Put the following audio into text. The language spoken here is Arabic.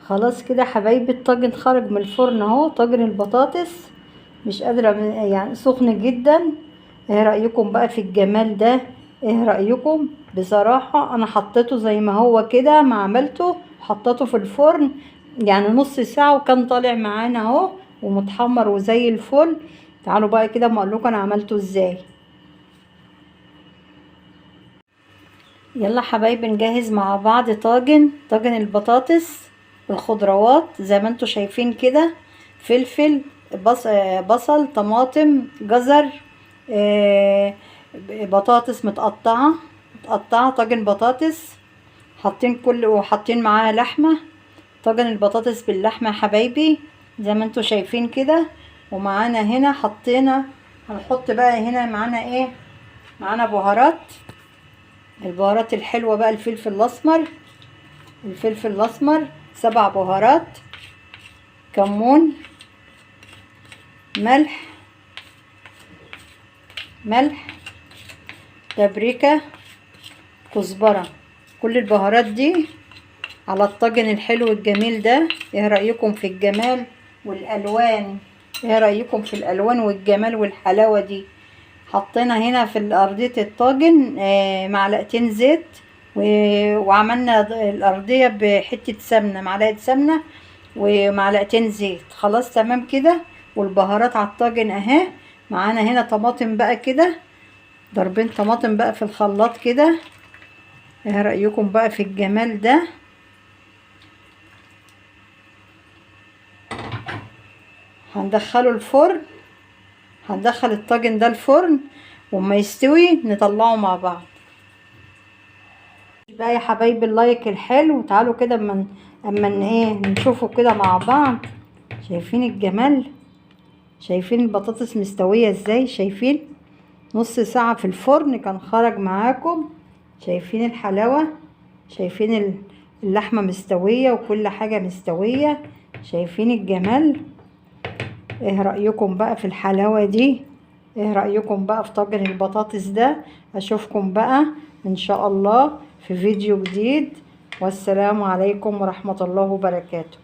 خلاص كده حبايبي، الطاجن خرج من الفرن اهو. طاجن البطاطس مش قادرة يعني سخن جدا. ايه رأيكم بقى في الجمال ده؟ ايه رأيكم؟ بصراحة انا حطيته زي ما هو كده، ما عملته حطيته في الفرن يعني نص ساعة، وكان طالع معانا اهو ومتحمر وزي الفل. تعالوا بقى كده ما اقولكم انا عملته ازاي. يلا حبايبي نجهز مع بعض طاجن البطاطس بالخضروات زي ما انتوا شايفين كده. فلفل، بصل، طماطم، جزر، آه، بطاطس متقطعة طاجن بطاطس. وحاطين معاها لحمة. طاجن البطاطس باللحمة يا حبايبي زي ما انتوا شايفين كده. ومعانا هنا هنحط بقى هنا معانا ايه؟ معانا بهارات. البهارات الحلوة بقى الفلفل الأسمر 7 بهارات، كمون، ملح، بابريكا، كزبرة. كل البهارات دي على الطاجن الحلو الجميل ده. ايه رأيكم في الجمال والألوان؟ ايه رأيكم في الألوان والجمال والحلاوة دي؟ حطينا هنا في أرضية الطاجن معلقتين زيت، وعملنا الأرضية بحتة سمنة، معلقة سمنة ومعلقتين زيت. خلاص تمام كده. والبهارات على الطاجن اهي. معانا هنا طماطم بقى كده، ضربين طماطم بقى في الخلاط كده. ايه رأيكم بقى في الجمال ده؟ هندخله الفرن، هندخل الطاجن ده الفرن، وما يستوي نطلعه مع بعض. بقى يا حبايبي اللايك الحلو، تعالوا كده اما ايه نشوفه كده مع بعض. شايفين الجمال؟ شايفين البطاطس مستوية ازاي؟ شايفين نص ساعة في الفرن كان خرج معاكم. شايفين الحلاوة؟ شايفين اللحمة مستوية وكل حاجة مستوية؟ شايفين الجمال؟ ايه رأيكم بقى في الحلاوة دي؟ ايه رأيكم بقى في طاجن البطاطس ده؟ اشوفكم بقى ان شاء الله في فيديو جديد، والسلام عليكم ورحمة الله وبركاته.